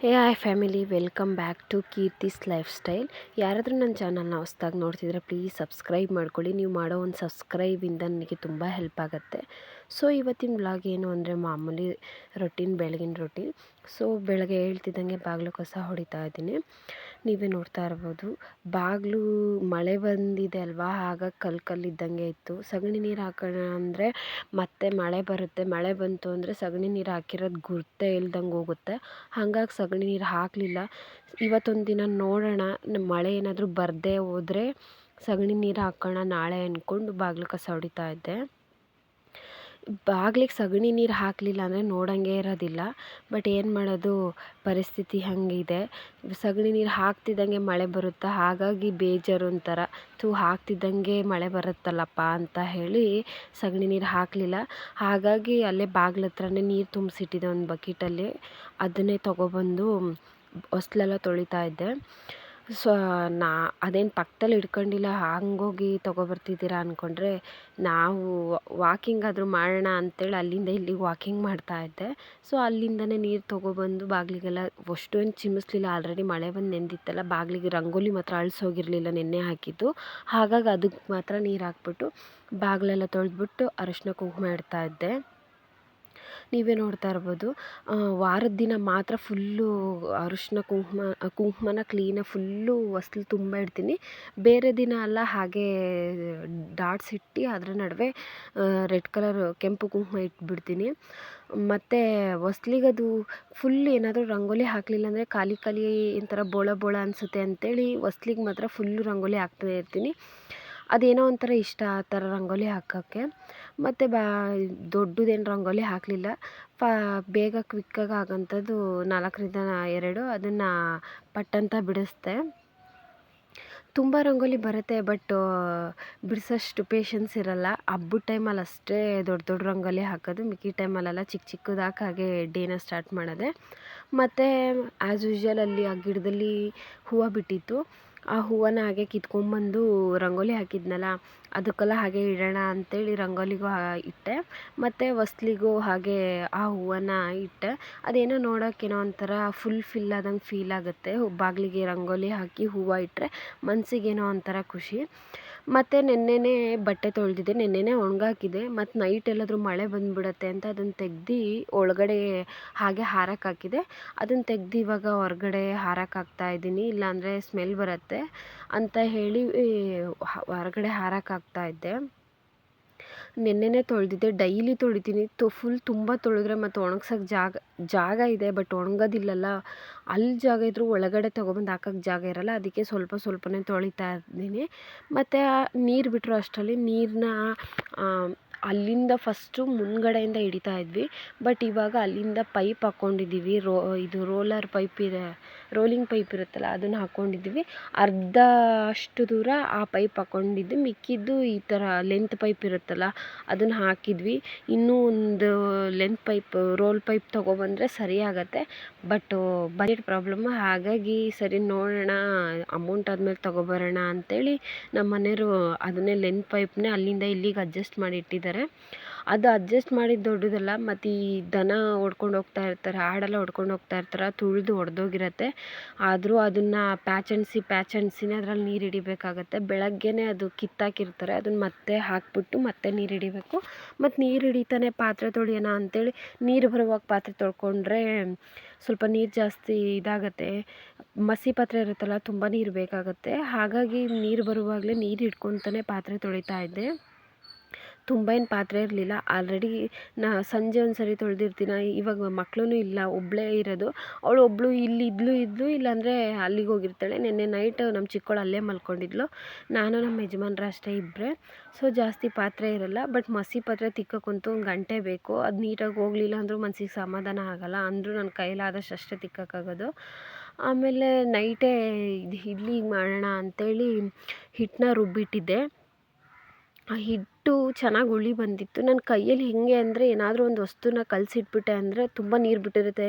Hey hi family, welcome back to Keerthi's lifestyle. ಯಾರಾದರೂ ನನ್ನ ಚಾನಲ್ನ ಹೊಸ್ದಾಗಿ ನೋಡ್ತಿದ್ರೆ ಪ್ಲೀಸ್ ಸಬ್ಸ್ಕ್ರೈಬ್ ಮಾಡ್ಕೊಳ್ಳಿ. ನೀವು ಮಾಡೋ ಒಂದು ಸಬ್ಸ್ಕ್ರೈಬಿಂದ ನನಗೆ ತುಂಬ ಹೆಲ್ಪ್ ಆಗುತ್ತೆ. ಸೊ ಇವತ್ತಿನ ವ್ಲಾಗ್ ಏನು ಅಂದರೆ ಮಾಮೂಲಿ ಬೆಳಗಿನ ರೊಟೀನ್. ಸೊ ಬೆಳಗ್ಗೆ ಹೇಳ್ತಿದ್ದಂಗೆ ಬಾಗಿಲು ಕಸ ಹೊಡಿತಾ ಇದ್ದೀನಿ. ನೀವೇ ನೋಡ್ತಾ ಇರ್ಬೋದು, ಬಾಗಿಲು ಮಳೆ ಬಂದಿದೆ ಅಲ್ವಾ, ಹಾಗಾಗಿ ಕಲ್ಲಿದ್ದಂಗೆ ಇತ್ತು. ಸಗಣಿ ನೀರು ಹಾಕೋಣ ಅಂದರೆ ಮತ್ತೆ ಮಳೆ ಬರುತ್ತೆ. ಮಳೆ ಬಂತು ಅಂದರೆ ಸಗಣಿ ನೀರು ಹಾಕಿರೋದು ಗುರ್ತೇ ಇಲ್ದಂಗೆ ಹೋಗುತ್ತೆ. ಹಾಗಾಗಿ ಸಗಣಿ ನೀರು ಹಾಕಲಿಲ್ಲ. ಇವತ್ತೊಂದು ದಿನ ನೋಡೋಣ, ಮಳೆ ಏನಾದರೂ ಬರದೇ ಹೋದರೆ ಸಗಣಿ ನೀರು ಹಾಕೋಣ ನಾಳೆ ಅಂದ್ಕೊಂಡು ಬಾಗಿಲು ಕಸ ಹೊಡಿತಾ ಇದ್ದೆ. ಬಾಗಿಲಿಗೆ ಸಗಣಿ ನೀರು ಹಾಕಲಿಲ್ಲ ಅಂದರೆ ನೋಡೋಂಗೆ ಇರೋದಿಲ್ಲ. ಬಟ್ ಏನು ಮಾಡೋದು, ಪರಿಸ್ಥಿತಿ ಹಾಗಿದೆ. ಸಗಣಿ ನೀರು ಹಾಕ್ತಿದ್ದಂಗೆ ಮಳೆ ಬರುತ್ತಾ, ಹಾಗಾಗಿ ಬೇಜಾರು ಒಂಥರ. ಹಾಕ್ತಿದ್ದಂಗೆ ಮಳೆ ಬರುತ್ತಲ್ಲಪ್ಪ ಅಂತ ಹೇಳಿ ಸಗಣಿ ನೀರು ಹಾಕಲಿಲ್ಲ. ಹಾಗಾಗಿ ಅಲ್ಲೇ ಬಾಗಿಲ ಹತ್ರನೇ ನೀರು ತುಂಬಿಸಿಟ್ಟಿದ್ದೆ ಒಂದು ಬಕೆಟಲ್ಲಿ. ಅದನ್ನೇ ತೊಗೊಬಂದು ಹೊಸ್ಲೆಲ್ಲ ತೊಳಿತಾ ಇದ್ದೆ. ಸೊ ಅದೇನು ಪಕ್ಕದಲ್ಲಿ ಇಟ್ಕೊಂಡಿಲ್ಲ, ಹಂಗೋಗಿ ತೊಗೊಬರ್ತಿದ್ದೀರಾ ಅಂದ್ಕೊಂಡ್ರೆ, ನಾವು ವಾಕಿಂಗ್ ಆದರೂ ಮಾಡೋಣ ಅಂತೇಳಿ ಅಲ್ಲಿಂದ ಇಲ್ಲಿಗೆ ವಾಕಿಂಗ್ ಮಾಡ್ತಾ ಇದ್ದೆ. ಸೊ ಅಲ್ಲಿಂದನೇ ನೀರು ತೊಗೊಬಂದು ಬಾಗಿಲಿಗೆಲ್ಲ ಅಷ್ಟೊಂದು ಚಿಮ್ಮಿಸ್ಲಿಲ್ಲ, ಆಲ್ರೆಡಿ ಮಳೆ ಬಂದು ನೆಂದಿತ್ತಲ್ಲ. ಬಾಗಿಲಿಗೆ ರಂಗೋಲಿ ಮಾತ್ರ ಅಳಿಸೋಗಿರಲಿಲ್ಲ, ನೆನ್ನೆ ಹಾಕಿದ್ದು. ಹಾಗಾಗಿ ಅದಕ್ಕೆ ಮಾತ್ರ ನೀರು ಹಾಕ್ಬಿಟ್ಟು ಬಾಗಿಲೆಲ್ಲ ತೊಳೆದ್ಬಿಟ್ಟು ಅರಶಿನ ಕುಂಕುಮ ಇಡ್ತಾ ಇದ್ದೆ. ನೀವೇ ನೋಡ್ತಾ ಇರ್ಬೋದು, ವಾರದ ದಿನ ಮಾತ್ರ ಫುಲ್ಲು ಅರಿಶಿನ ಕುಂಕುಮನ ಕ್ಲೀನಾಗಿ ಫುಲ್ಲು ಹೊಸ್ಲು ತುಂಬ ಇಡ್ತೀನಿ. ಬೇರೆ ದಿನ ಎಲ್ಲ ಹಾಗೇ ಡಾಟ್ಸ್ ಇಟ್ಟು ಅದರ ನಡುವೆ ರೆಡ್ ಕಲರ್ ಕೆಂಪು ಕುಂಕುಮ ಇಟ್ಬಿಡ್ತೀನಿ. ಮತ್ತು ಹೊಸ್ಲಿಗದು ಫುಲ್ ಏನಾದರೂ ರಂಗೋಲಿ ಹಾಕಲಿಲ್ಲ ಅಂದರೆ ಖಾಲಿ ಒಂಥರ ಬೋಳ ಬೋಳ ಅನಿಸುತ್ತೆ ಅಂಥೇಳಿ ಹೊಸ್ಲಿಗೆ ಮಾತ್ರ ಫುಲ್ಲು ರಂಗೋಲಿ ಹಾಕ್ತಾನೆ ಇರ್ತೀನಿ. ಅದೇನೋ ಒಂಥರ ಇಷ್ಟ ಆ ಥರ ರಂಗೋಲಿ ಹಾಕೋಕ್ಕೆ. ಮತ್ತು ದೊಡ್ಡದೇನು ರಂಗೋಲಿ ಹಾಕಲಿಲ್ಲ. ಬೇಗ ಕ್ವಿಕ್ಕಾಗಿ ಆಗೋಂಥದ್ದು 4ರಿಂದ 2 ಅದನ್ನು ಪಟ್ಟಂತ ಬಿಡಿಸ್ದೆ. ತುಂಬ ರಂಗೋಲಿ ಬರುತ್ತೆ, ಬಟ್ ಬಿಡಿಸೋಷ್ಟು ಪೇಷನ್ಸ್ ಇರೋಲ್ಲ. ಹಬ್ಬದ ಟೈಮಲ್ಲಿ ಅಷ್ಟೇ ದೊಡ್ಡ ದೊಡ್ಡ ರಂಗೋಲಿ ಹಾಕೋದು, ಮಿಕ್ಕಿ ಟೈಮಲ್ಲೆಲ್ಲ ಚಿಕ್ಕ ಚಿಕ್ಕದಾಗಿ ಹಾಗೆ ಡೇನ ಸ್ಟಾರ್ಟ್ ಮಾಡೋದೆ. ಮತ್ತು ಆ್ಯಸ್ ಯೂಶ್ವಲ್ ಅಲ್ಲಿ ಆ ಗಿಡದಲ್ಲಿ ಹೂವು ಬಿಟ್ಟಿತ್ತು. ಆ ಹೂವನ್ನ ಹಾಗೆ ಕಿತ್ಕೊಂಡ್ಬಂದು ರಂಗೋಲಿ ಹಾಕಿದ್ನಲ್ಲ, ಅದಕ್ಕೆಲ್ಲ ಹಾಗೆ ಇಡೋಣ ಅಂಥೇಳಿ ರಂಗೋಲಿಗೂ ಇಟ್ಟೆ. ಮತ್ತು ಹೊಸ್ಲಿಗೂ ಹಾಗೆ ಆ ಹೂವನ್ನು ಇಟ್ಟೆ. ಅದೇನೋ ನೋಡೋಕ್ಕೇನೋ ಒಂಥರ ಫಿಲ್ ಆದಂಗೆ ಫೀಲ್ ಆಗುತ್ತೆ. ಬಾಗಿಲಿಗೆ ರಂಗೋಲಿ ಹಾಕಿ ಹೂವು ಇಟ್ಟರೆ ಮನಸ್ಸಿಗೇನೋ ಒಂಥರ ಖುಷಿ. ಮತ್ತು ನೆನ್ನೆನೇ ಬಟ್ಟೆ ತೊಳೆದಿದ್ದೆ, ನೆನ್ನೆನೇ ಒಣಗಾಕಿದೆ. ಮತ್ತು ನೈಟ್ ಎಲ್ಲಾದರೂ ಮಳೆ ಬಂದುಬಿಡತ್ತೆ ಅಂತ ಅದನ್ನು ತೆಗ್ದು ಒಳಗಡೆ ಹಾಗೆ ಹಾರಕ್ಕೆ ಹಾಕಿದೆ. ಅದನ್ನು ತೆಗ್ದು ಇವಾಗ ಹೊರಗಡೆ ಹಾರಕ್ಕೆ ಹಾಕ್ತಾಯಿದ್ದೀನಿ, ಇಲ್ಲಾಂದರೆ ಸ್ಮೆಲ್ ಬರುತ್ತೆ ಅಂತ ಹೇಳಿ ಹೊರಗಡೆ ಹಾರಕ್ಕೆ ಹಾಕ್ತಾಯಿದ್ದೆ. ನೆನ್ನೆನೇ ತೊಳೆದಿದ್ದೆ, ಡೈಲಿ ತೊಳಿತೀನಿ. ತುಂಬ ತೊಳೆದ್ರೆ ಮತ್ತು ಒಣಗ್ಸೋಕ್ಕೆ ಜಾಗ ಇದೆ, ಬಟ್ ಒಣಗೋದಿಲ್ಲಲ್ಲ. ಅಲ್ಲಿ ಜಾಗ ಇದ್ದರೂ ಒಳಗಡೆ ತೊಗೊಬಂದು ಹಾಕೋಕ್ಕೆ ಜಾಗ ಇರೋಲ್ಲ, ಅದಕ್ಕೆ ಸ್ವಲ್ಪನೇ ತೊಳಿತಾ ಇದ್ದೀನಿ. ಮತ್ತು ನೀರು ಬಿಟ್ಟರು ಅಷ್ಟರಲ್ಲಿ ನೀರನ್ನ ಅಲ್ಲಿಂದ ಫಸ್ಟು ಮುಂದ್ಗಡೆಯಿಂದ ಹಿಡಿತಾ ಇದ್ವಿ. ಬಟ್ ಇವಾಗ ಅಲ್ಲಿಂದ ಪೈಪ್ ಹಾಕ್ಕೊಂಡಿದ್ದೀವಿ. ಇದು ರೋಲರ್ ಪೈಪ್ ಇದೆ, ರೋಲಿಂಗ್ ಪೈಪ್ ಇರುತ್ತಲ್ಲ, ಅದನ್ನು ಹಾಕ್ಕೊಂಡಿದ್ದೀವಿ. ಅರ್ಧ ಅಷ್ಟು ದೂರ ಆ ಪೈಪ್ ಹಾಕ್ಕೊಂಡಿದ್ದು, ಮಿಕ್ಕಿದ್ದು ಈ ಥರ ಲೆಂತ್ ಪೈಪ್ ಇರುತ್ತಲ್ಲ ಅದನ್ನು ಹಾಕಿದ್ವಿ. ಇನ್ನೂ ಒಂದು ಲೆಂತ್ ಪೈಪ್, ರೋಲ್ ಪೈಪ್ ತೊಗೊಬಂದರೆ ಸರಿ ಆಗುತ್ತೆ. ಬಟ್ ಬಜೆಟ್ ಪ್ರಾಬ್ಲಮ್ಮು, ಹಾಗಾಗಿ ಸರಿ ನೋಡೋಣ, ಅಮೌಂಟ್ ಆದಮೇಲೆ ತೊಗೊಬರೋಣ ಅಂಥೇಳಿ ನಮ್ಮ ಮನೆಯವರು ಅದನ್ನೇ ಲೆಂತ್ ಪೈಪ್ನೇ ಅಲ್ಲಿಂದ ಇಲ್ಲಿಗೆ ಅಡ್ಜಸ್ಟ್ ಮಾಡಿ ಇಟ್ಟಿದ್ದಾರೆ. ಅದು ಅಡ್ಜಸ್ಟ್ ಮಾಡಿದ್ದು ದೊಡ್ಡದಲ್ಲ, ಮತ್ತು ಈ ದನ ಹೊಡ್ಕೊಂಡು ಹೋಗ್ತಾ ಇರ್ತಾರೆ, ಆಡೆಲ್ಲ ಹೊಡ್ಕೊಂಡು ಹೋಗ್ತಾ ಇರ್ತಾರೆ, ತುಳಿದು ಒಡೆದೋಗಿರತ್ತೆ. ಆದರೂ ಅದನ್ನು ಪ್ಯಾಚ್ ಅಂಟಿಸಿನೇ ಅದ್ರಲ್ಲಿ ನೀರು ಹಿಡಿಬೇಕಾಗತ್ತೆ. ಬೆಳಗ್ಗೆನೇ ಅದು ಕಿತ್ತಾಕಿರ್ತಾರೆ, ಅದನ್ನು ಮತ್ತೆ ಹಾಕ್ಬಿಟ್ಟು ಮತ್ತೆ ನೀರು ಹಿಡಿಬೇಕು. ಮತ್ತು ನೀರು ಹಿಡಿತಾನೆ ಪಾತ್ರೆ ತೊಳೆಯೋಣ ಅಂಥೇಳಿ ನೀರು ಬರುವಾಗ ಪಾತ್ರೆ ತೊಳ್ಕೊಂಡ್ರೆ ಸ್ವಲ್ಪ ನೀರು ಜಾಸ್ತಿ ಇದಾಗತ್ತೆ. ಮಸಿ ಪಾತ್ರೆ ಇರುತ್ತಲ್ಲ, ತುಂಬ ನೀರು ಬೇಕಾಗುತ್ತೆ. ಹಾಗಾಗಿ ನೀರು ಬರುವಾಗಲೇ ನೀರು ಹಿಡ್ಕೊತಾನೆ ಪಾತ್ರೆ ತೊಳಿತಾ ಇದ್ದೆ. ತುಂಬ ಏನು ಪಾತ್ರೆ ಇರಲಿಲ್ಲ. ಆಲ್ರೆಡಿ ಸಂಜೆ ಒಂದು ಸರಿ ತೊಳೆದಿರ್ತೀನಿ. ಇವಾಗ ಮಕ್ಕಳೂ ಇಲ್ಲ, ಒಬ್ಬಳೇ ಇರೋದು. ಅವಳು ಒಬ್ಬಳು ಇದ್ಲು, ಇಲ್ಲಾಂದರೆ ಅಲ್ಲಿಗೆ ಹೋಗಿರ್ತಾಳೆ. ನೆನ್ನೆ ನೈಟ್ ನಮ್ಮ ಚಿಕ್ಕವಳು ಅಲ್ಲೇ ಮಲ್ಕೊಂಡಿದ್ಲು. ನಾನು ನಮ್ಮ ಯಜಮಾನ್ರು ಅಷ್ಟೇ ಇಬ್ಬರೇ. ಸೊ ಜಾಸ್ತಿ ಪಾತ್ರೆ ಇರೋಲ್ಲ. ಬಟ್ ಮಸಿ ಪಾತ್ರೆ ತಿಕ್ಕೋಕ್ಕಂತೂ ಒಂದು ಗಂಟೆ ಬೇಕು. ಅದು ನೀಟಾಗಿ ಹೋಗಲಿಲ್ಲ ಅಂದರೂ ಮನಸ್ಸಿಗೆ ಸಮಾಧಾನ ಆಗೋಲ್ಲ. ಅಂದರೂ ನನ್ನ ಕೈಲಾದಷ್ಟು ಅಷ್ಟೇ ತಿಕ್ಕೋಕ್ಕಾಗೋದು. ಆಮೇಲೆ ನೈಟೇ ಇಡ್ಲಿ ಮಾಡೋಣ ಅಂಥೇಳಿ ಹಿಟ್ಟನ್ನ ರುಬ್ಬಿಟ್ಟಿದ್ದೆ. ಆ ಹಿಟ್ಟು ಹಿಟ್ಟು ಚೆನ್ನಾಗಿ ಹುಳಿ ಬಂದಿತ್ತು. ನನ್ನ ಕೈಯಲ್ಲಿ ಹೇಗೆ ಅಂದರೆ ಏನಾದರೂ ಒಂದು ವಸ್ತುನ ಕಲಸಿಟ್ಬಿಟ್ಟೆ ಅಂದರೆ ತುಂಬ ನೀರು ಬಿಟ್ಟಿರುತ್ತೆ.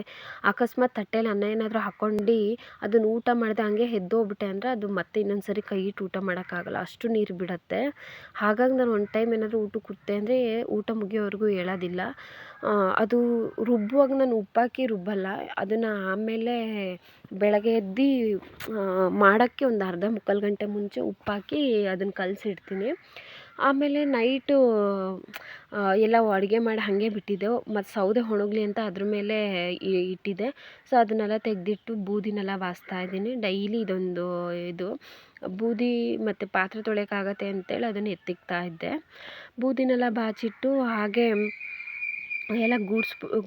ಅಕಸ್ಮಾತ್ ತಟ್ಟೆಯಲ್ಲಿ ಅನ್ನ ಏನಾದರೂ ಹಾಕ್ಕೊಂಡು ಅದನ್ನು ಊಟ ಮಾಡಿದೆ ಹಂಗೆ ಎದ್ದೋಗ್ಬಿಟ್ಟೆ ಅಂದರೆ ಅದು ಮತ್ತೆ ಇನ್ನೊಂದು ಸರಿ ಕೈ ಇಟ್ಟು ಊಟ ಮಾಡೋಕ್ಕಾಗಲ್ಲ, ಅಷ್ಟು ನೀರು ಬಿಡುತ್ತೆ. ಹಾಗಾಗಿ ನಾನು ಒಂದು ಟೈಮ್ ಏನಾದರೂ ಊಟಕ್ಕೆ ಕೂತೆ ಅಂದರೆ ಊಟ ಮುಗಿಯೋವರೆಗೂ ಹೇಳೋದಿಲ್ಲ. ಅದು ರುಬ್ಬುವಾಗ ನಾನು ಉಪ್ಪಾಕಿ ರುಬ್ಬಲ್ಲ, ಅದನ್ನು ಆಮೇಲೆ ಬೆಳಗ್ಗೆ ಎದ್ದು ಮಾಡೋಕ್ಕೆ ಒಂದು ಅರ್ಧ ಮುಕ್ಕಾಲು ಗಂಟೆ ಮುಂಚೆ ಉಪ್ಪಾಕಿ ಅದನ್ನು ಕಲಸಿಡ್ತೀನಿ. ಆಮೇಲೆ ನೈಟು ಎಲ್ಲ ಅಡುಗೆ ಮಾಡಿ ಹಾಗೆ ಬಿಟ್ಟಿದ್ದೆ. ಮತ್ತು ಸೌದೆ ಒಣಗಲಿ ಅಂತ ಅದ್ರ ಮೇಲೆ ಇಟ್ಟಿದ್ದೆ. ಸೊ ಅದನ್ನೆಲ್ಲ ತೆಗೆದಿಟ್ಟು ಬೂದಿನೆಲ್ಲ ಬಾಚ್ತಾಯಿದ್ದೀನಿ. ಡೈಲಿ ಇದೊಂದು ಇದು ಬೂದಿ ಮತ್ತು ಪಾತ್ರೆ ತೊಳೆಯೋಕ್ಕಾಗತ್ತೆ ಅಂತೇಳಿ ಅದನ್ನು ಎತ್ತಿಕ್ತಾ ಇದ್ದೆ. ಬೂದಿನೆಲ್ಲ ಬಾಚಿಟ್ಟು ಹಾಗೆ ಎಲ್ಲ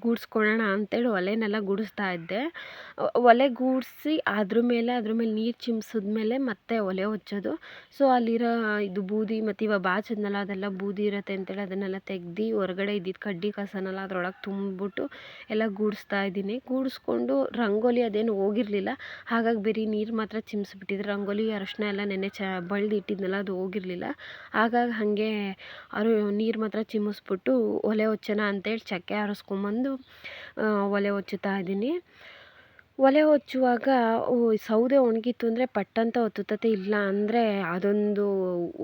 ಗೂಡಿಸ್ಕೊಳ್ಳೋಣ ಅಂತೇಳಿ ಒಲೆನೆಲ್ಲ ಗುಡಿಸ್ತಾ ಇದ್ದೆ. ಒಲೆ ಗೂಡಿಸಿ ಅದ್ರ ಮೇಲೆ ನೀರು ಚಿಮ್ಸಿದ್ಮೇಲೆ ಮತ್ತೆ ಒಲೆ ಹಚ್ಚೋದು. ಸೊ ಅಲ್ಲಿರೋ ಇದು ಬೂದಿ ಮತ್ತು ಇವಾಗ ಬಾಚಿದ್ನಲ್ಲ ಅದೆಲ್ಲ ಬೂದಿ ಇರುತ್ತೆ ಅಂತೇಳಿ ಅದನ್ನೆಲ್ಲ ತೆಗ್ದು ಹೊರಗಡೆ ಇದ್ದಿದ್ದು ಕಡ್ಡಿ ಕಸನೆಲ್ಲ ಅದ್ರೊಳಗೆ ತುಂಬಿಬಿಟ್ಟು ಎಲ್ಲ ಗೂಡಿಸ್ತಾ ಇದ್ದೀನಿ. ಗೂಡಿಸ್ಕೊಂಡು ರಂಗೋಲಿ ಅದೇನು ಹೋಗಿರಲಿಲ್ಲ, ಹಾಗಾಗಿ ಬರೀ ನೀರು ಮಾತ್ರ ಚಿಮ್ಸಿಬಿಟ್ಟಿದ್ರು. ರಂಗೋಲಿ ಅರಶಿನ ಎಲ್ಲ ನೆನ್ನೆ ಬಳ್ದು ಇಟ್ಟಿದ್ನಲ್ಲ ಅದು ಹೋಗಿರಲಿಲ್ಲ, ಹಾಗಾಗಿ ಹಾಗೆ ನೀರು ಮಾತ್ರ ಚಿಮ್ಮಿಸ್ಬಿಟ್ಟು ಒಲೆ ಹಚ್ಚೋಣ ಅಂತೇಳಿ ಚಕ್ಕೆ ಆರಿಸ್ಕೊಂಬಂದು ಒಲೆ ಹಚ್ಚುತ್ತಾ ಇದ್ದೀನಿ. ಒಲೆ ಹಚ್ಚುವಾಗ ಸೌದೆ ಒಣಗಿತ್ತು ಅಂದರೆ ಪಟ್ಟಂತ ಹೊತ್ತುತ್ತೆ, ಇಲ್ಲ ಅಂದರೆ ಅದೊಂದು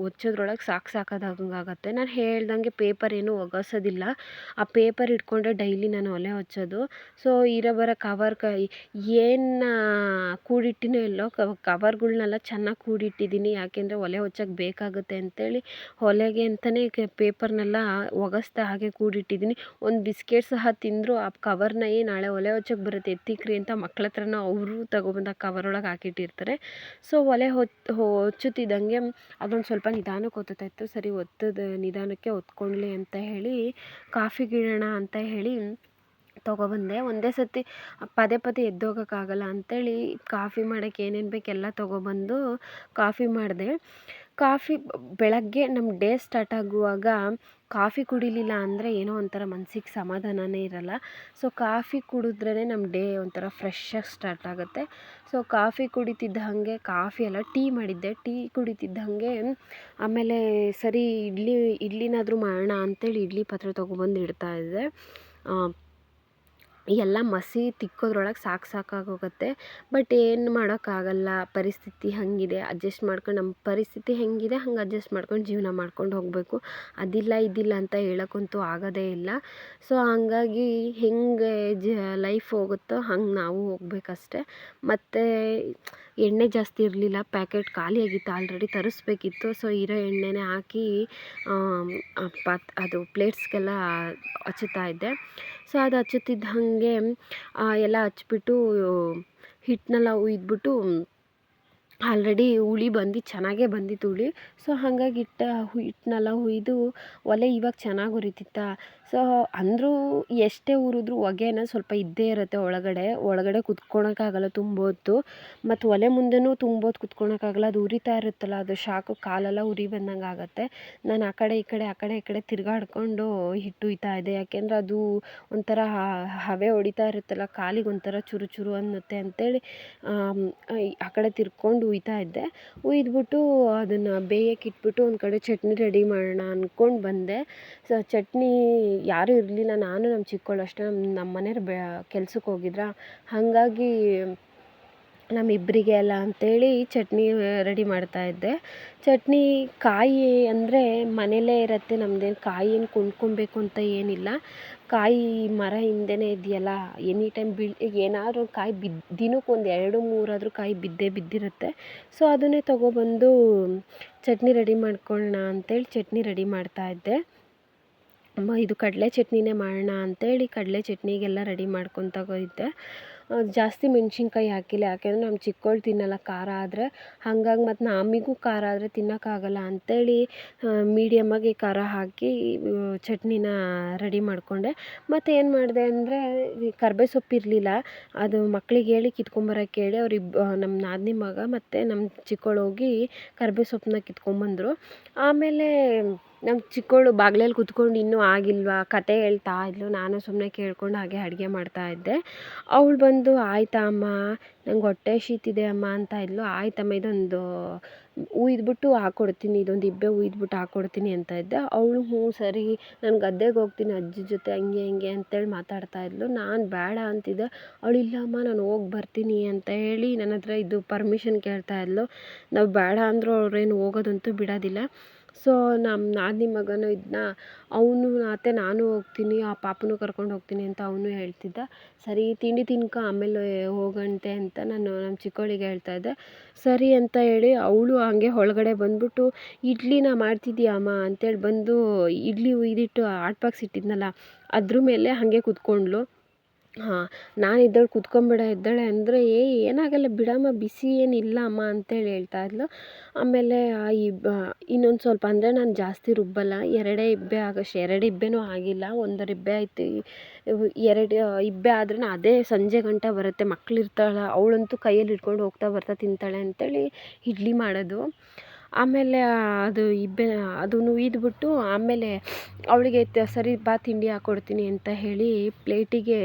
ಹೊಚ್ಚೋದ್ರೊಳಗೆ ಸಾಕಾಗತ್ತೆ. ನಾನು ಹೇಳ್ದಂಗೆ ಪೇಪರ್ ಏನೂ ಒಗೆಸೋದಿಲ್ಲ, ಆ ಪೇಪರ್ ಇಟ್ಕೊಂಡ್ರೆ ಡೈಲಿ ನಾನು ಒಲೆ ಹಚ್ಚೋದು. ಸೊ ಇರೋ ಬರೋ ಕವರ್ ಏನು ಕೂಡಿಟ್ಟಿನೋ ಇಲ್ಲೋ ಕವರ್ಗಳ್ನೆಲ್ಲ ಚೆನ್ನಾಗಿ ಕೂಡಿಟ್ಟಿದ್ದೀನಿ, ಯಾಕೆಂದರೆ ಒಲೆ ಹಚ್ಚೋಕ್ಕೆ ಬೇಕಾಗುತ್ತೆ ಅಂತೇಳಿ ಒಲೆಗೆ ಅಂತಲೇ ಪೇಪರ್ನೆಲ್ಲ ಒಗೆಸ್ತಾ ಹಾಗೆ ಕೂಡಿಟ್ಟಿದ್ದೀನಿ. ಒಂದು ಬಿಸ್ಕೆಟ್ ಸಹ ತಿಂದರೂ ಆ ಕವರ್ನ ನಾಳೆ ಒಲೆ ಹಚ್ಚೋಕ್ಕೆ ಬರುತ್ತೆ ಎತ್ತಿಕ್ರಿ ಅಂತ ಮಕ್ಳ ಹತ್ರನೂ ಅವರು ತಗೊಬಂದು ಆ ಕವರ್ ಒಳಗೆ ಹಾಕಿಟ್ಟಿರ್ತಾರೆ. ಸೊ ಒಲೆ ಹಚ್ಚುತ್ತಿದ್ದಂಗೆ ಅದೊಂದು ಸ್ವಲ್ಪ ನಿಧಾನಕ್ಕೆ ಹೊತ್ತುತ್ತಾ ಇತ್ತು. ಸರಿ ನಿಧಾನಕ್ಕೆ ಹೊತ್ಕೊಳ್ಳಿ ಅಂತ ಹೇಳಿ ಕಾಫಿಗಿಡೋಣ ಅಂತ ಹೇಳಿ ತೊಗೊಬಂದೆ. ಒಂದೇ ಸತಿ ಪದೇ ಪದೇ ಎದ್ದೋಗೋಕ್ಕಾಗಲ್ಲ ಅಂಥೇಳಿ ಕಾಫಿ ಮಾಡೋಕ್ಕೆ ಏನೇನು ಬೇಕು ಎಲ್ಲ ತೊಗೊಬಂದು ಕಾಫಿ ಮಾಡಿದೆ. ಕಾಫಿ ಬೆಳಗ್ಗೆ ನಮ್ಮ ಡೇ ಸ್ಟಾರ್ಟ್ ಆಗುವಾಗ ಕಾಫಿ ಕುಡಿಲಿಲ್ಲ ಅಂದರೆ ಏನೋ ಒಂಥರ ಮನ್ಸಿಗೆ ಸಮಾಧಾನನೇ ಇರಲ್ಲ. ಸೊ ಕಾಫಿ ಕುಡಿದ್ರೇ ನಮ್ಮ ಡೇ ಒಂಥರ ಫ್ರೆಶ್ಶಾಗಿ ಸ್ಟಾರ್ಟ್ ಆಗುತ್ತೆ. ಸೊ ಕಾಫಿ ಕುಡಿತಿದ್ದ ಹಾಗೆ ಕಾಫಿ ಅಲ್ಲ ಟೀ ಮಾಡಿದ್ದೆ. ಟೀ ಕುಡಿತಿದ್ದ ಹಾಗೆ ಆಮೇಲೆ ಸರಿ ಇಡ್ಲಿನಾದರೂ ಮಾಡೋಣ ಅಂತೇಳಿ ಇಡ್ಲಿ ಪಾತ್ರೆ ತೊಗೊಬಂದು ಇಡ್ತಾ ಇದ್ದೆ. ಎಲ್ಲ ಮಸಿ ತಿಕ್ಕೋದ್ರೊಳಗೆ ಸಾಕಾಗೋಗುತ್ತೆ. ಬಟ್ ಏನು ಮಾಡೋಕ್ಕಾಗಲ್ಲ, ಪರಿಸ್ಥಿತಿ ಹಾಗಿದೆ. ಅಡ್ಜಸ್ಟ್ ಮಾಡ್ಕೊಂಡು ನಮ್ಮ ಪರಿಸ್ಥಿತಿ ಹೆಂಗಿದೆ ಹಂಗೆ ಅಡ್ಜಸ್ಟ್ ಮಾಡ್ಕೊಂಡು ಜೀವನ ಮಾಡ್ಕೊಂಡು ಹೋಗಬೇಕು. ಅದಿಲ್ಲ ಇದಿಲ್ಲ ಅಂತ ಹೇಳೋಕ್ಕಂತೂ ಆಗೋದೇ ಇಲ್ಲ. ಸೊ ಹಂಗಾಗಿ ಹೆಂಗೆ ಲೈಫ್ ಹೋಗುತ್ತೋ ಹಂಗೆ ನಾವು ಹೋಗ್ಬೇಕಷ್ಟೆ. ಮತ್ತು ಎಣ್ಣೆ ಜಾಸ್ತಿ ಇರಲಿಲ್ಲ, ಪ್ಯಾಕೆಟ್ ಖಾಲಿಯಾಗಿತ್ತು, ಆಲ್ರೆಡಿ ತರಿಸ್ಬೇಕಿತ್ತು. ಸೊ ಇರೋ ಎಣ್ಣೆನೇ ಹಾಕಿ ಅದು ಪ್ಲೇಟ್ಸ್ಗೆಲ್ಲ ಹಚ್ಚುತ್ತಾ ಇದ್ದೆ. ಸೊ ಅದು ಹಚ್ಚುತ್ತಿದ್ದ ಹಾಗೆ ಎಲ್ಲ ಹಚ್ಬಿಟ್ಟು ಹಿಟ್ಟನ್ನೆಲ್ಲ ಹುಯ್ದ್ಬಿಟ್ಟು ಆಲ್ರೆಡಿ ಹುಳಿ ಚೆನ್ನಾಗೇ ಬಂದಿತ್ತು ಹುಳಿ. ಸೊ ಹಾಗಾಗಿ ಹಿಟ್ಟನ್ನೆಲ್ಲ ಹುಯ್ದು ಒಲೆ ಇವಾಗ ಚೆನ್ನಾಗಿ ಉರಿತಿತ್ತಾ. ಸೊ ಅಂದರೂ ಎಷ್ಟೇ ಉರಿದ್ರೂ ಹೊಗೆ ಅನ್ನೋದು ಸ್ವಲ್ಪ ಇದ್ದೇ ಇರುತ್ತೆ ಒಳಗಡೆ ಕುತ್ಕೊಳಕ್ಕಾಗಲ್ಲ ತುಂಬ ಹೊತ್ತು. ಮತ್ತು ಒಲೆ ಮುಂದೆನೂ ತುಂಬ ಹೊತ್ತು ಕುತ್ಕೊಳಕ್ಕಾಗಲ್ಲ, ಅದು ಉರಿತಾ ಇರುತ್ತಲ್ಲ ಅದು ಶಾಖ ಕಾಲೆಲ್ಲ ಉರಿ ಬಂದಂಗೆ ಆಗುತ್ತೆ. ನಾನು ಆ ಕಡೆ ಈ ಕಡೆ ತಿರುಗಾಡ್ಕೊಂಡು ಹಿಟ್ಟು ಹುಯ್ತಾ ಇದ್ದೆ, ಯಾಕೆಂದರೆ ಅದು ಒಂಥರ ಹವೆ ಹೊಡಿತಾ ಇರುತ್ತಲ್ಲ ಕಾಲಿಗೆ ಒಂಥರ ಚುರು ಚುರು ಅನ್ನುತ್ತೆ ಅಂತೇಳಿ ಆ ಕಡೆ ತಿರ್ಕೊಂಡು ಹುಯ್ತಾ ಇದ್ದೆ. ಹುಯ್ದ್ಬಿಟ್ಟು ಅದನ್ನು ಬೇಯಕ್ಕೆ ಇಟ್ಬಿಟ್ಟು ಒಂದು ಕಡೆ ಚಟ್ನಿ ರೆಡಿ ಮಾಡೋಣ ಅಂದ್ಕೊಂಡು ಬಂದೆ. ಸೊ ಚಟ್ನಿ ಯಾರೂ ಇರಲಿಲ್ಲ, ನಾನು ನಮ್ಮ ಚಿಕ್ಕವಳು ಅಷ್ಟೇ. ನಮ್ಮ ಮನೆಯವ್ರು ಕೆಲ್ಸಕ್ಕೆ ಹೋಗಿದ್ರಾ, ಹಾಗಾಗಿ ನಮ್ಮಿಬ್ಬರಿಗೆ ಅಲ್ಲ ಅಂಥೇಳಿ ಚಟ್ನಿ ರೆಡಿ ಮಾಡ್ತಾಯಿದ್ದೆ. ಚಟ್ನಿ ಕಾಯಿ ಅಂದರೆ ಮನೇಲೇ ಇರುತ್ತೆ, ನಮ್ಮದೇನು ಕಾಯಿ ಏನು ಕೊಂಡ್ಕೊಬೇಕು ಅಂತ ಏನಿಲ್ಲ. ಕಾಯಿ ಮರ ಹಿಂದೆನೇ ಇದೆಯಲ್ಲ, ಎನಿ ಟೈಮ್ ಏನಾದರೂ ಕಾಯಿ ದಿನಕ್ಕೆ ಒಂದು 2-3 ಆದರೂ ಕಾಯಿ ಬಿದ್ದಿರುತ್ತೆ. ಸೊ ಅದನ್ನೇ ತೊಗೊಬಂದು ಚಟ್ನಿ ರೆಡಿ ಮಾಡ್ಕೊಳ್ಳೋಣ ಅಂತೇಳಿ ಚಟ್ನಿ ರೆಡಿ ಮಾಡ್ತಾಯಿದ್ದೆ. ಇದು ಕಡಲೆ ಚಟ್ನಿನೇ ಮಾಡೋಣ ಅಂತೇಳಿ ಕಡಲೆ ಚಟ್ನಿಗೆಲ್ಲ ರೆಡಿ ಮಾಡ್ಕೊತಾ ಇದ್ದೆ. ಜಾಸ್ತಿ ಮೆಣ್ಸಿನ್ಕಾಯಿ ಹಾಕಿಲ್ಲ, ಯಾಕೆಂದರೆ ನಮ್ಮ ಚಿಕ್ಕವಳು ತಿನ್ನಲ್ಲ ಖಾರ ಆದರೆ. ಹಾಗಾಗಿ ಮತ್ತು ನಮಗೂ ಖಾರ ಆದರೆ ತಿನ್ನೋಕ್ಕಾಗಲ್ಲ ಅಂಥೇಳಿ ಮೀಡಿಯಮ್ಮಾಗಿ ಖಾರ ಹಾಕಿ ಚಟ್ನಿನ ರೆಡಿ ಮಾಡಿಕೊಂಡೆ. ಮತ್ತು ಏನು ಮಾಡಿದೆ ಅಂದರೆ ಕರ್ಬೇವು ಸೊಪ್ಪು ಇರಲಿಲ್ಲ, ಅದು ಮಕ್ಳಿಗೆ ಹೇಳಿ ಕಿತ್ಕೊಂಬರೋಕ್ಕೆ ಹೇಳಿ ನಮ್ಮ ನಾದಿನಿ ಮಗ ಮತ್ತು ನಮ್ಮ ಚಿಕ್ಕವಳು ಹೋಗಿ ಕರ್ಬೇವು ಸೊಪ್ಪನ್ನ ಕಿತ್ಕೊಂಬಂದರು. ಆಮೇಲೆ ನಮ್ಮ ಚಿಕ್ಕವಳು ಬಾಗ್ಲಲ್ಲಿ ಕೂತ್ಕೊಂಡು ಇನ್ನೂ ಆಗಿಲ್ವಾ ಕತೆ ಹೇಳ್ತಾ ಇದ್ಲು. ನಾನು ಸುಮ್ಮನೆ ಕೇಳ್ಕೊಂಡು ಹಾಗೆ ಅಡುಗೆ ಮಾಡ್ತಾಯಿದ್ದೆ. ಅವಳು ಬಂದು ಆಯಿತಾ ಅಮ್ಮ ನಂಗೆ ಹೊಟ್ಟೆ ಹಸೀತಿದೆ ಅಮ್ಮ ಅಂತ ಇದ್ಲು. ಆಯ್ತಮ್ಮ ಇದೊಂದು ಹುಯ್ದ್ಬಿಟ್ಟು ಹಾಕ್ಕೊಡ್ತೀನಿ, ಇದೊಂದು ಇಬ್ಬೆ ಹುಯ್ದ್ಬಿಟ್ಟು ಹಾಕ್ಕೊಡ್ತೀನಿ ಅಂತ ಇದ್ದೆ. ಅವಳು ಹ್ಞೂ ಸರಿ ನಾನು ಗದ್ದೆಗೆ ಹೋಗ್ತೀನಿ ಅಜ್ಜಿ ಜೊತೆ ಹಂಗೆ ಹಿಂಗೆ ಅಂತೇಳಿ ಮಾತಾಡ್ತಾ ಇದ್ಲು. ನಾನು ಬೇಡ ಅಂತಿದ್ದೆ. ಅವಳು ಇಲ್ಲ ಅಮ್ಮ ನಾನು ಹೋಗಿ ಬರ್ತೀನಿ ಅಂತ ಹೇಳಿ ನನ್ನ ಹತ್ರ ಇದು ಪರ್ಮಿಷನ್ ಕೇಳ್ತಾ ಇದ್ಲು. ನಾವು ಬೇಡ ಅಂದರೂ ಅವ್ರೇನು ಹೋಗೋದಂತೂ ಬಿಡೋದಿಲ್ಲ. ಸೊ ನಮ್ಮ ನಾದಿನಿ ಮಗನೂ ಇದನ್ನ ಅವನು ಅತ್ತೆ ನಾನು ಹೋಗ್ತೀನಿ ಆ ಪಾಪನೂ ಕರ್ಕೊಂಡು ಹೋಗ್ತೀನಿ ಅಂತ ಅವನು ಹೇಳ್ತಿದ್ದ. ಸರಿ ತಿಂಡಿ ತಿನ್ಕೊ ಆಮೇಲೆ ಹೋಗಂತೆ ಅಂತ ನಾನು ನಮ್ಮ ಚಿಕ್ಕವಳಿಗೆ ಹೇಳ್ತಾ ಇದ್ದೆ. ಸರಿ ಅಂತ ಹೇಳಿ ಅವಳು ಹಂಗೆ ಒಳಗಡೆ ಬಂದ್ಬಿಟ್ಟು ಇಡ್ಲಿನ ಮಾಡ್ತಿದ್ದೀಯಾ ಅಮ್ಮ ಅಂತೇಳಿ ಬಂದು ಇಡ್ಲಿ ಹುಯ್ದಿಟ್ಟು ಹಾಟ್ ಬಾಕ್ಸ್ ಇಟ್ಟಿದ್ನಲ್ಲ ಅದ್ರ ಮೇಲೆ ಹಾಗೆ ಕೂತ್ಕೊಂಡ್ಳು. ಹಾಂ ನಾನು ಇದ್ದಳು ಕೂತ್ಕೊಂಬಿಡ ಇದ್ದಾಳೆ ಅಂದರೆ ಏನಾಗಲ್ಲ ಬಿಡಮ್ಮ ಬಿಸಿ ಏನಿಲ್ಲ ಅಮ್ಮ ಅಂತೇಳಿ ಹೇಳ್ತಾ ಇದ್ಲು. ಆಮೇಲೆ ಇನ್ನೊಂದು ಸ್ವಲ್ಪ ಅಂದರೆ ನಾನು ಜಾಸ್ತಿ ರುಬ್ಬಲ್ಲ, 2 ಇಬ್ಬೆ ಆಗೋಷ್ಟು 2 ಇಬ್ಬೆನೂ ಆಗಿಲ್ಲ, 1 ಇಬ್ಬೆ ಆಯ್ತು. 2 ಇಬ್ಬೆ ಆದ್ರೂ ಅದೇ ಸಂಜೆ ಗಂಟ ಬರುತ್ತೆ. ಮಕ್ಳಿರ್ತಾಳೆ ಅವಳಂತೂ ಕೈಯಲ್ಲಿ ಹಿಡ್ಕೊಂಡು ಹೋಗ್ತಾ ಬರ್ತಾ ತಿಂತಾಳೆ ಅಂತೇಳಿ ಇಡ್ಲಿ ಮಾಡೋದು. ಆಮೇಲೆ ಅದು ಇಬ್ಬೆ ಅದನ್ನು ಹುಯ್ದ್ಬಿಟ್ಟು ಆಮೇಲೆ ಅವಳಿಗೆ ಸರಿ ಬಾ ತಿಂಡಿ ಹಾಕ್ಕೊಡ್ತೀನಿ ಅಂತ ಹೇಳಿ ಪ್ಲೇಟಿಗೆ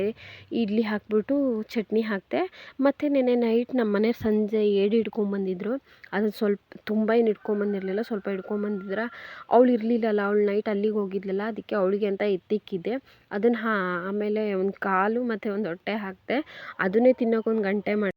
ಇಡ್ಲಿ ಹಾಕ್ಬಿಟ್ಟು ಚಟ್ನಿ ಹಾಕಿದೆ. ಮತ್ತು ನೆನ್ನೆ ನೈಟ್ ನಮ್ಮ ಮನೆಯವ್ರು ಸಂಜೆ ಏಡಿ ಹಿಡ್ಕೊಂಬಂದಿದ್ರು. ಅದು ಸ್ವಲ್ಪ ತುಂಬ ಏನು ಹಿಡ್ಕೊಂಬಂದಿರಲಿಲ್ಲ, ಸ್ವಲ್ಪ ಹಿಡ್ಕೊಂಬಂದಿದ್ರೆ ಅವಳು ಇರಲಿಲ್ಲಲ್ಲ, ಅವಳು ನೈಟ್ ಅಲ್ಲಿಗೆ ಹೋಗಿದ್ಲಲ್ಲ, ಅದಕ್ಕೆ ಅವಳಿಗೆ ಅಂತ ಎತ್ತಿಕ್ಕಿದ್ದೆ. ಅದನ್ನು ಆಮೇಲೆ ಒಂದು ಕಾಲು ಮತ್ತು ಒಂದು ಹೊಟ್ಟೆ ಹಾಕಿದೆ. ಅದನ್ನೇ ತಿನ್ನೋಕೆ 1 ಗಂಟೆ ಮಾಡಿ